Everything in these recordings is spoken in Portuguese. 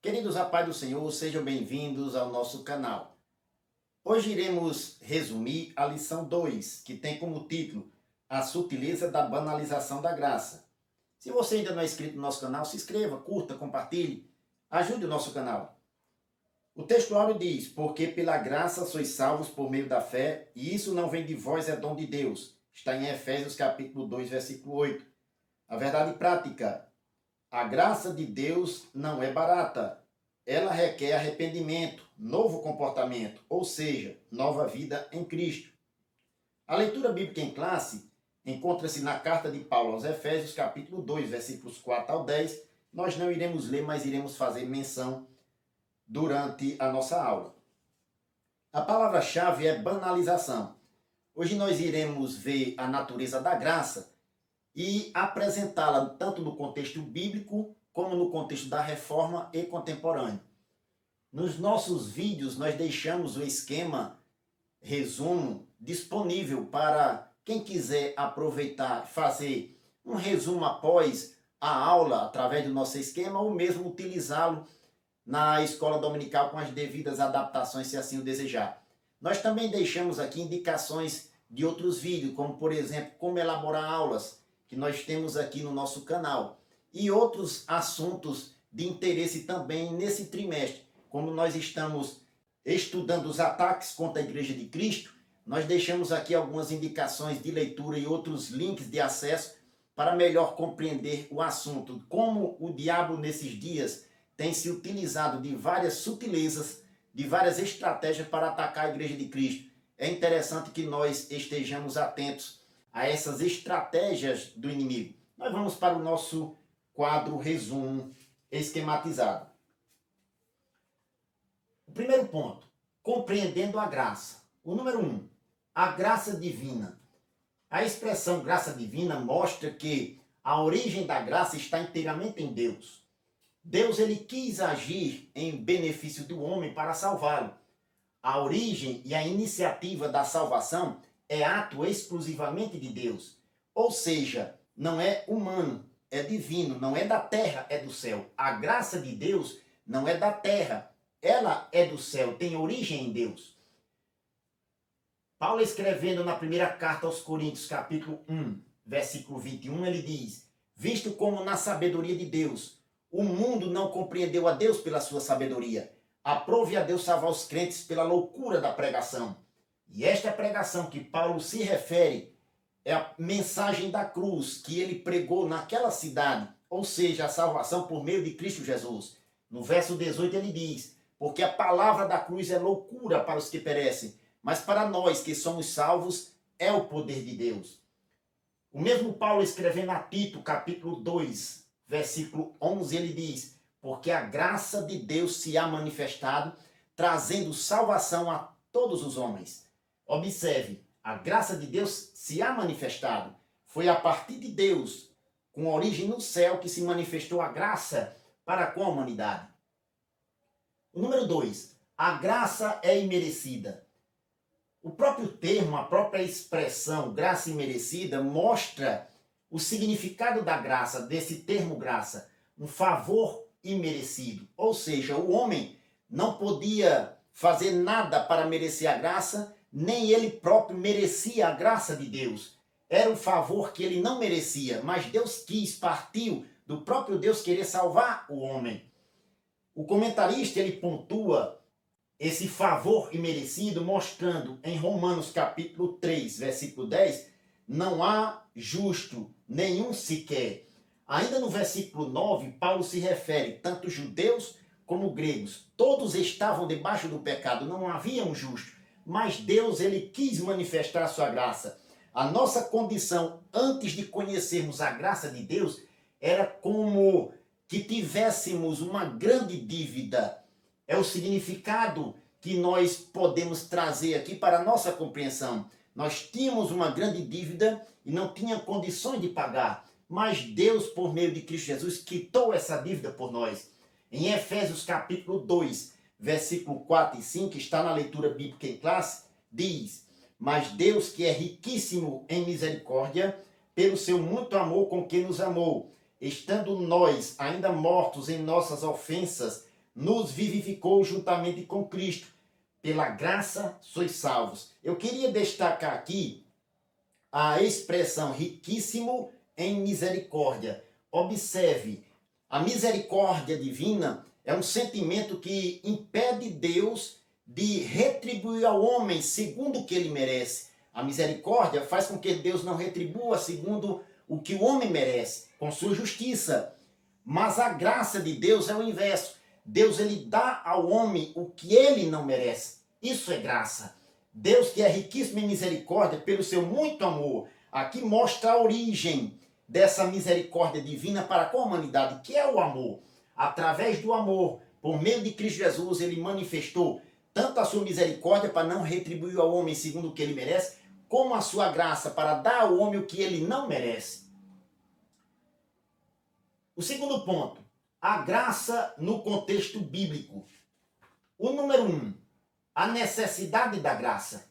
Queridos, a paz do Senhor, sejam bem-vindos ao nosso canal. Hoje iremos resumir a lição 2, que tem como título A Sutileza da Banalização da Graça. Se você ainda não é inscrito no nosso canal, se inscreva, curta, compartilhe, ajude o nosso canal. O texto áureo diz: porque pela graça sois salvos por meio da fé, e isso não vem de vós, é dom de Deus. Está em Efésios capítulo 2, versículo 8. A verdade prática: a graça de Deus não é barata. Ela requer arrependimento, novo comportamento, ou seja, nova vida em Cristo. A leitura bíblica em classe encontra-se na carta de Paulo aos Efésios, capítulo 2, versículos 4 ao 10. Nós não iremos ler, mas iremos fazer menção durante a nossa aula. A palavra-chave é banalização. Hoje nós iremos ver a natureza da graça e apresentá-la tanto no contexto bíblico como no contexto da reforma e contemporâneo. Nos nossos vídeos nós deixamos o esquema resumo disponível para quem quiser aproveitar, fazer um resumo após a aula através do nosso esquema ou mesmo utilizá-lo na escola dominical com as devidas adaptações, se assim o desejar. Nós também deixamos aqui indicações de outros vídeos, como por exemplo, como elaborar aulas, que nós temos aqui no nosso canal, e outros assuntos de interesse também nesse trimestre. Como nós estamos estudando os ataques contra a Igreja de Cristo, nós deixamos aqui algumas indicações de leitura e outros links de acesso para melhor compreender o assunto, como o diabo nesses dias tem se utilizado de várias sutilezas, de várias estratégias para atacar a Igreja de Cristo. É interessante que nós estejamos atentos a essas estratégias do inimigo. Nós vamos para o nosso quadro resumo esquematizado. O primeiro ponto, compreendendo a graça. O número 1, a graça divina. A expressão graça divina mostra que a origem da graça está inteiramente em Deus. Deus ele quis agir em benefício do homem para salvá-lo. A origem e a iniciativa da salvação é ato exclusivamente de Deus. Ou seja, não é humano, é divino, não é da terra, é do céu. A graça de Deus não é da terra, ela é do céu, tem origem em Deus. Paulo escrevendo na primeira carta aos Coríntios, capítulo 1, versículo 21, ele diz: visto como na sabedoria de Deus, o mundo não compreendeu a Deus pela sua sabedoria, aprove a Deus salvar os crentes pela loucura da pregação. E esta pregação que Paulo se refere é a mensagem da cruz que ele pregou naquela cidade, ou seja, a salvação por meio de Cristo Jesus. No verso 18 ele diz: porque a palavra da cruz é loucura para os que perecem, mas para nós que somos salvos é o poder de Deus. O mesmo Paulo escrevendo a Tito, capítulo 2, versículo 11, ele diz: porque a graça de Deus se há manifestado, trazendo salvação a todos os homens. Observe, a graça de Deus se há manifestado. Foi a partir de Deus, com origem no céu, que se manifestou a graça para com a humanidade. O número 2, a graça é imerecida. O próprio termo, a própria expressão graça imerecida mostra o significado da graça, desse termo graça, um favor imerecido. Ou seja, o homem não podia fazer nada para merecer a graça, nem ele próprio merecia a graça de Deus. Era um favor que ele não merecia, mas Deus quis, partiu do próprio Deus querer salvar o homem. O comentarista ele pontua esse favor imerecido mostrando em Romanos capítulo 3, versículo 10, não há justo nenhum sequer. Ainda no versículo 9, Paulo se refere tanto judeus como gregos. Todos estavam debaixo do pecado, não havia um justo. Mas Deus ele quis manifestar a sua graça. A nossa condição antes de conhecermos a graça de Deus era como que tivéssemos uma grande dívida. É o significado que nós podemos trazer aqui para a nossa compreensão. Nós tínhamos uma grande dívida e não tinha condições de pagar. Mas Deus, por meio de Cristo Jesus, quitou essa dívida por nós. Em Efésios capítulo 2, versículo 4 e 5, está na leitura bíblica em classe, diz: mas Deus, que é riquíssimo em misericórdia, pelo seu muito amor com que nos amou, estando nós ainda mortos em nossas ofensas, nos vivificou juntamente com Cristo. Pela graça sois salvos. Eu queria destacar aqui a expressão riquíssimo em misericórdia. Observe, a misericórdia divina é um sentimento que impede Deus de retribuir ao homem segundo o que ele merece. A misericórdia faz com que Deus não retribua segundo o que o homem merece, com sua justiça. Mas a graça de Deus é o inverso. Deus ele dá ao homem o que ele não merece. Isso é graça. Deus, que é riquíssimo em misericórdia, pelo seu muito amor, aqui mostra a origem dessa misericórdia divina para com a humanidade, que é o amor. Através do amor, por meio de Cristo Jesus, ele manifestou tanto a sua misericórdia para não retribuir ao homem segundo o que ele merece, como a sua graça para dar ao homem o que ele não merece. O segundo ponto, a graça no contexto bíblico. O número 1, a necessidade da graça.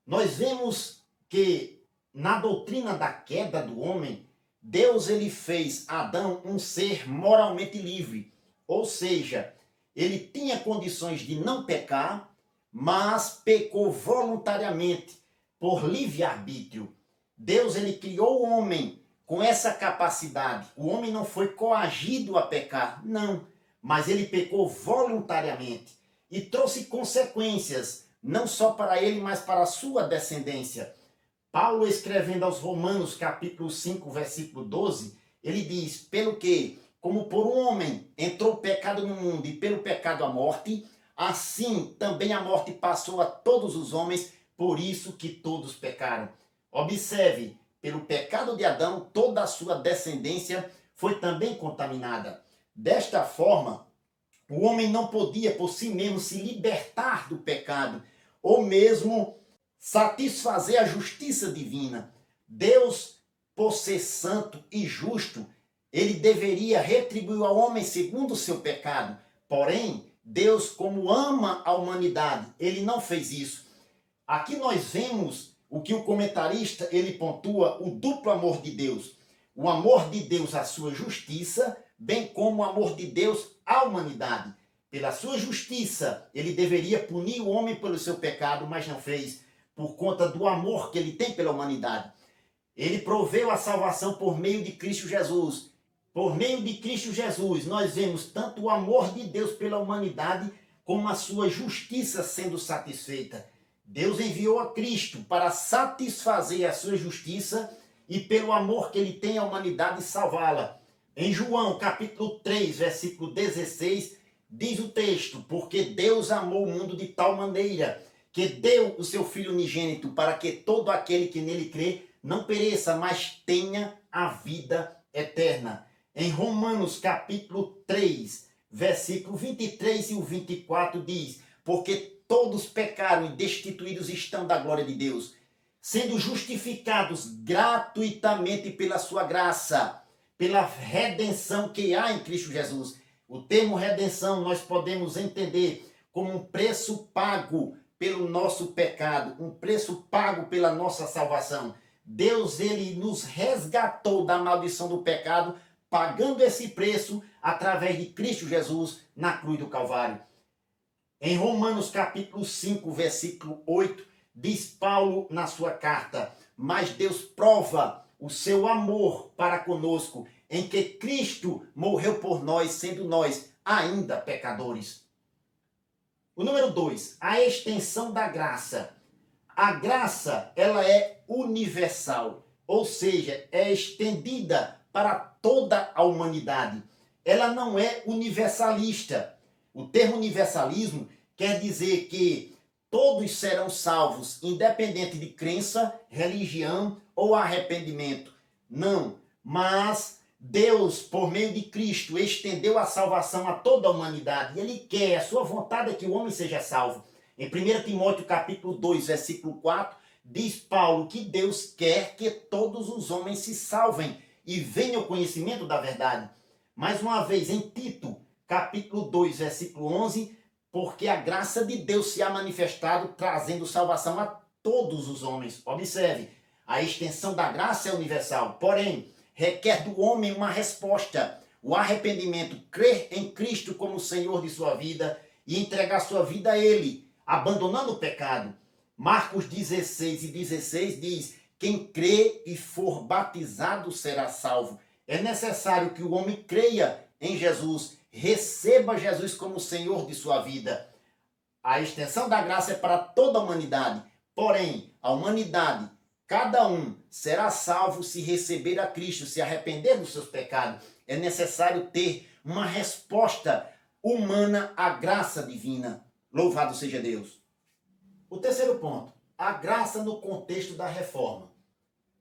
Nós vemos que na doutrina da queda do homem, Deus ele fez Adão um ser moralmente livre, ou seja, ele tinha condições de não pecar, mas pecou voluntariamente, por livre-arbítrio. Deus ele criou o homem com essa capacidade. O homem não foi coagido a pecar, não, mas ele pecou voluntariamente e trouxe consequências, não só para ele, mas para a sua descendência. Paulo, escrevendo aos Romanos, capítulo 5, versículo 12, ele diz, pelo que, como por um homem entrou o pecado no mundo e pelo pecado a morte, assim também a morte passou a todos os homens, por isso que todos pecaram. Observe, pelo pecado de Adão, toda a sua descendência foi também contaminada. Desta forma, o homem não podia por si mesmo se libertar do pecado, ou mesmo satisfazer a justiça divina. Deus, por ser santo e justo, ele deveria retribuir ao homem segundo o seu pecado. Porém, Deus, como ama a humanidade, ele não fez isso. Aqui nós vemos o que o comentarista ele pontua, o duplo amor de Deus. O amor de Deus à sua justiça, bem como o amor de Deus à humanidade. Pela sua justiça, ele deveria punir o homem pelo seu pecado, mas não fez, por conta do amor que ele tem pela humanidade. Ele proveu a salvação por meio de Cristo Jesus. Por meio de Cristo Jesus, nós vemos tanto o amor de Deus pela humanidade, como a sua justiça sendo satisfeita. Deus enviou a Cristo para satisfazer a sua justiça e pelo amor que ele tem à humanidade salvá-la. Em João capítulo 3, versículo 16, diz o texto, porque Deus amou o mundo de tal maneira que deu o seu Filho unigênito para que todo aquele que nele crê não pereça, mas tenha a vida eterna. Em Romanos capítulo 3, versículo 23 e o 24 diz, porque todos pecaram e destituídos estão da glória de Deus, sendo justificados gratuitamente pela sua graça, pela redenção que há em Cristo Jesus. O termo redenção nós podemos entender como um preço pago pelo nosso pecado, um preço pago pela nossa salvação. Deus ele nos resgatou da maldição do pecado, pagando esse preço através de Cristo Jesus na cruz do Calvário. Em Romanos capítulo 5, versículo 8, diz Paulo na sua carta, mas Deus prova o seu amor para conosco, em que Cristo morreu por nós, sendo nós ainda pecadores. O número 2, a extensão da graça. A graça, ela é universal, ou seja, é estendida para toda a humanidade. Ela não é universalista. O termo universalismo quer dizer que todos serão salvos, independente de crença, religião ou arrependimento. Não, mas Deus, por meio de Cristo, estendeu a salvação a toda a humanidade. Ele quer, a sua vontade é que o homem seja salvo. Em 1 Timóteo capítulo 2, versículo 4, diz Paulo que Deus quer que todos os homens se salvem e venham ao conhecimento da verdade. Mais uma vez, em Tito, capítulo 2, versículo 11, porque a graça de Deus se há manifestado, trazendo salvação a todos os homens. Observe, a extensão da graça é universal, porém, requer do homem uma resposta. o arrependimento, crer em Cristo como Senhor de sua vida e entregar sua vida a Ele, abandonando o pecado. Marcos 16:16 diz: quem crê e for batizado será salvo. É necessário que o homem creia em Jesus, receba Jesus como Senhor de sua vida. A extensão da graça é para toda a humanidade, porém, a humanidade, cada um será salvo se receber a Cristo, se arrepender dos seus pecados. É necessário ter uma resposta humana à graça divina. Louvado seja Deus. O terceiro ponto, a graça no contexto da reforma.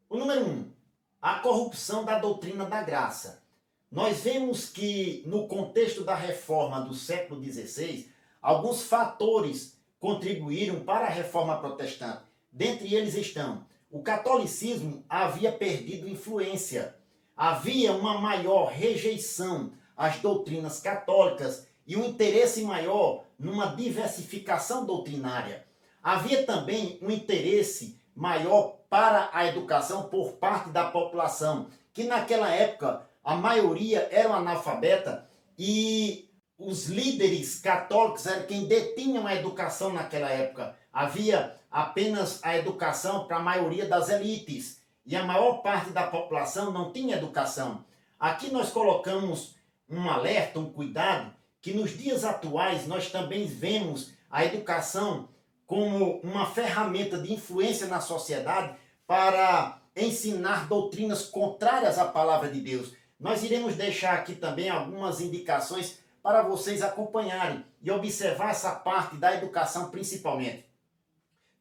O número 1, a corrupção da doutrina da graça. Nós vemos que no contexto da reforma do século XVI, alguns fatores contribuíram para a reforma protestante. Dentre eles estão: o catolicismo havia perdido influência, havia uma maior rejeição às doutrinas católicas e um interesse maior numa diversificação doutrinária. Havia também um interesse maior para a educação por parte da população, que naquela época a maioria eram analfabeta e os líderes católicos eram quem detinham a educação naquela época. Havia apenas a educação para a maioria das elites e a maior parte da população não tinha educação. Aqui nós colocamos um alerta, um cuidado, que nos dias atuais nós também vemos a educação como uma ferramenta de influência na sociedade para ensinar doutrinas contrárias à palavra de Deus. Nós iremos deixar aqui também algumas indicações para vocês acompanharem e observar essa parte da educação principalmente.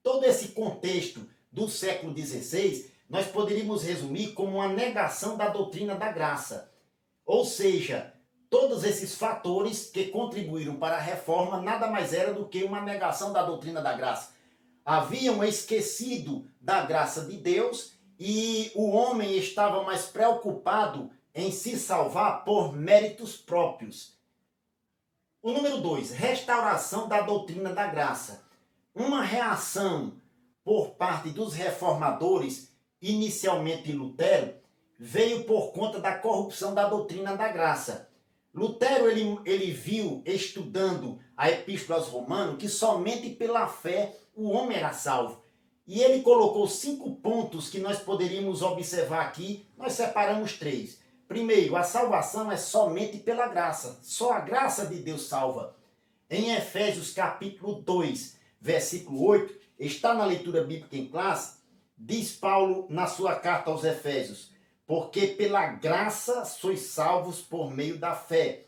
Todo esse contexto do século XVI, nós poderíamos resumir como uma negação da doutrina da graça. Ou seja, todos esses fatores que contribuíram para a reforma nada mais era do que uma negação da doutrina da graça. Haviam esquecido da graça de Deus e o homem estava mais preocupado em se salvar por méritos próprios. O número 2, restauração da doutrina da graça. Uma reação por parte dos reformadores, inicialmente Lutero, veio por conta da corrupção da doutrina da graça. Lutero ele viu, estudando a Epístola aos Romanos, que somente pela fé o homem era salvo. E ele colocou 5 pontos que nós poderíamos observar aqui, nós separamos 3. Primeiro, a salvação é somente pela graça, só a graça de Deus salva. Em Efésios capítulo 2, versículo 8, está na leitura bíblica em classe, diz Paulo na sua carta aos Efésios: porque pela graça sois salvos por meio da fé.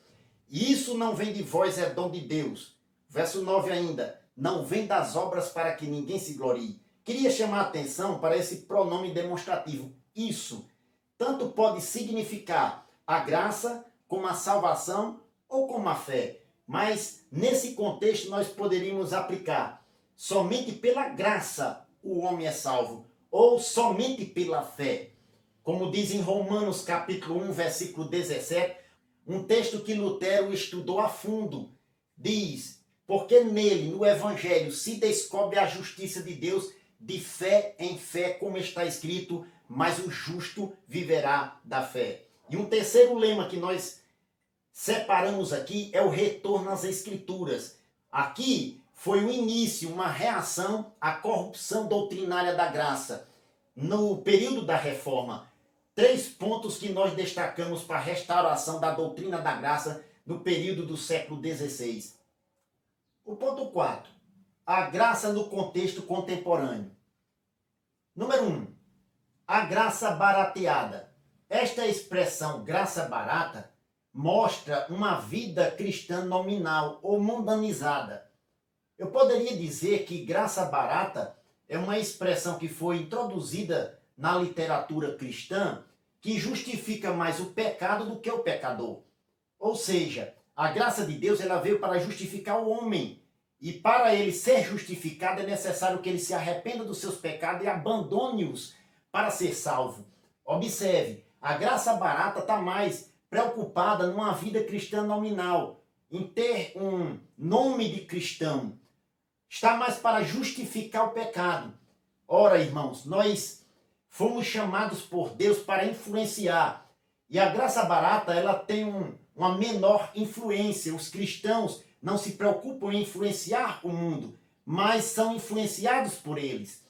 Isso não vem de vós, é dom de Deus. Verso 9 ainda, não vem das obras para que ninguém se glorie. Queria chamar a atenção para esse pronome demonstrativo, isso. Tanto pode significar a graça, como a salvação ou como a fé. Mas nesse contexto nós poderíamos aplicar somente pela graça o homem é salvo, ou somente pela fé. Como diz em Romanos capítulo 1, versículo 17, um texto que Lutero estudou a fundo, diz: porque nele, no Evangelho, se descobre a justiça de Deus de fé em fé, como está escrito, mas o justo viverá da fé. E um terceiro lema que nós separamos aqui é o retorno às Escrituras. Aqui foi o início, uma reação à corrupção doutrinária da graça. No período da Reforma, 3 pontos que nós destacamos para a restauração da doutrina da graça no período do século XVI. O ponto 4, a graça no contexto contemporâneo. Número 1, a graça barateada. Esta expressão graça barata mostra uma vida cristã nominal ou mundanizada. Eu poderia dizer que graça barata é uma expressão que foi introduzida na literatura cristã que justifica mais o pecado do que o pecador. Ou seja, a graça de Deus ela veio para justificar o homem. E para ele ser justificado é necessário que ele se arrependa dos seus pecados e abandone-os para ser salvo. Observe, a graça barata está mais preocupada numa vida cristã nominal, em ter um nome de cristão. Está mais para justificar o pecado. Ora, irmãos, nós fomos chamados por Deus para influenciar E a graça barata, ela tem uma menor influência. Os cristãos não se preocupam em influenciar o mundo, mas são influenciados por eles.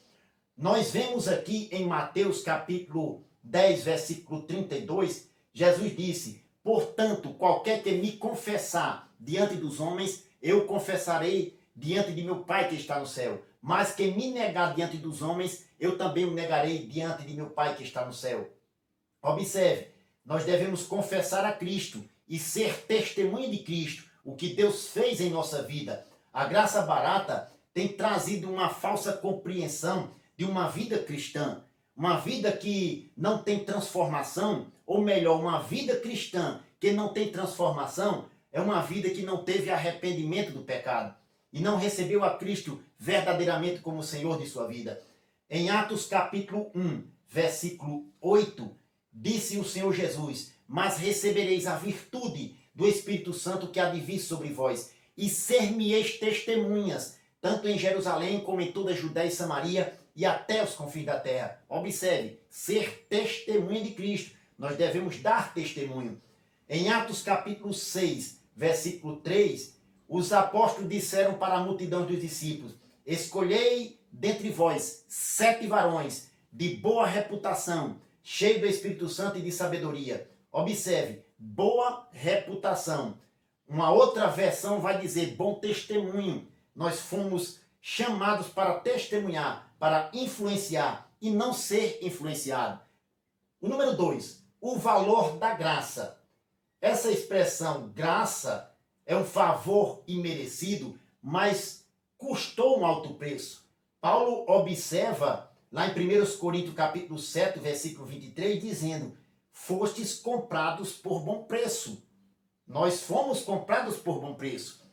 Nós vemos aqui em Mateus capítulo 10, versículo 32, Jesus disse: portanto, qualquer que me confessar diante dos homens, eu confessarei diante de meu Pai que está no céu. Mas quem me negar diante dos homens, eu também o negarei diante de meu Pai que está no céu. Observe, nós devemos confessar a Cristo e ser testemunha de Cristo, o que Deus fez em nossa vida. A graça barata tem trazido uma falsa compreensão de uma vida cristã, uma vida que não tem transformação, ou melhor, uma vida cristã que não tem transformação, é uma vida que não teve arrependimento do pecado e não recebeu a Cristo verdadeiramente como Senhor de sua vida. Em Atos capítulo 1, versículo 8, disse o Senhor Jesus: mas recebereis a virtude do Espírito Santo que há de vir sobre vós, e ser-me-eis testemunhas, tanto em Jerusalém como em toda a Judéia e Samaria e até os confins da terra. Observe, ser testemunha de Cristo. Nós devemos dar testemunho. Em Atos capítulo 6, versículo 3, os apóstolos disseram para a multidão dos discípulos: escolhei dentre vós 7 varões de boa reputação, cheios do Espírito Santo e de sabedoria. Observe, boa reputação. Uma outra versão vai dizer bom testemunho. Nós fomos chamados para testemunhar, para influenciar e não ser influenciado. O número 2, o valor da graça. Essa expressão graça é um favor imerecido, mas custou um alto preço. Paulo observa lá em 1 Coríntios capítulo 7, versículo 23, dizendo: fostes comprados por bom preço. Nós fomos comprados por bom preço.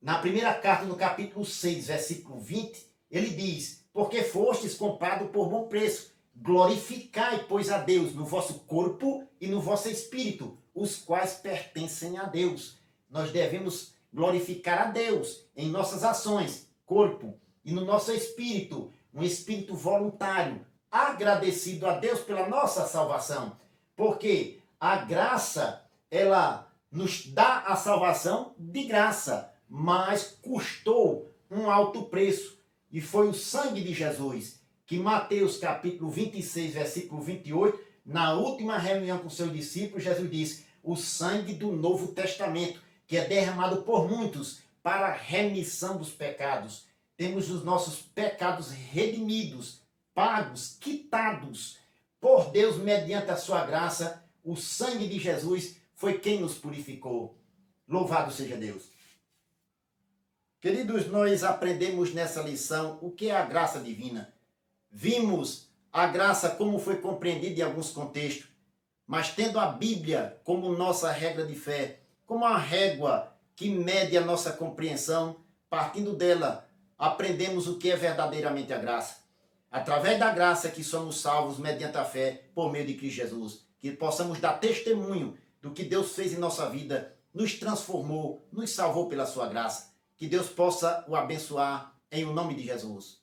Na primeira carta, no capítulo 6, versículo 20, ele diz: porque fostes comprados por bom preço. Glorificai, pois, a Deus no vosso corpo e no vosso espírito, os quais pertencem a Deus. Nós devemos glorificar a Deus em nossas ações, corpo, e no nosso espírito, um espírito voluntário, agradecido a Deus pela nossa salvação. Porque a graça, ela nos dá a salvação de graça, mas custou um alto preço. E foi o sangue de Jesus, que Mateus capítulo 26, versículo 28, na última reunião com seus discípulos, Jesus disse: o sangue do Novo Testamento, que é derramado por muitos para a remissão dos pecados. Temos os nossos pecados redimidos, pagos, quitados por Deus mediante a sua graça. O sangue de Jesus foi quem nos purificou. Louvado seja Deus. Queridos, nós aprendemos nessa lição o que é a graça divina. Vimos a graça como foi compreendida em alguns contextos, mas tendo a Bíblia como nossa regra de fé, como a régua que mede a nossa compreensão, partindo dela, aprendemos o que é verdadeiramente a graça. Através da graça que somos salvos mediante a fé por meio de Cristo Jesus. Que possamos dar testemunho do que Deus fez em nossa vida, nos transformou, nos salvou pela sua graça. Que Deus possa o abençoar em o nome de Jesus.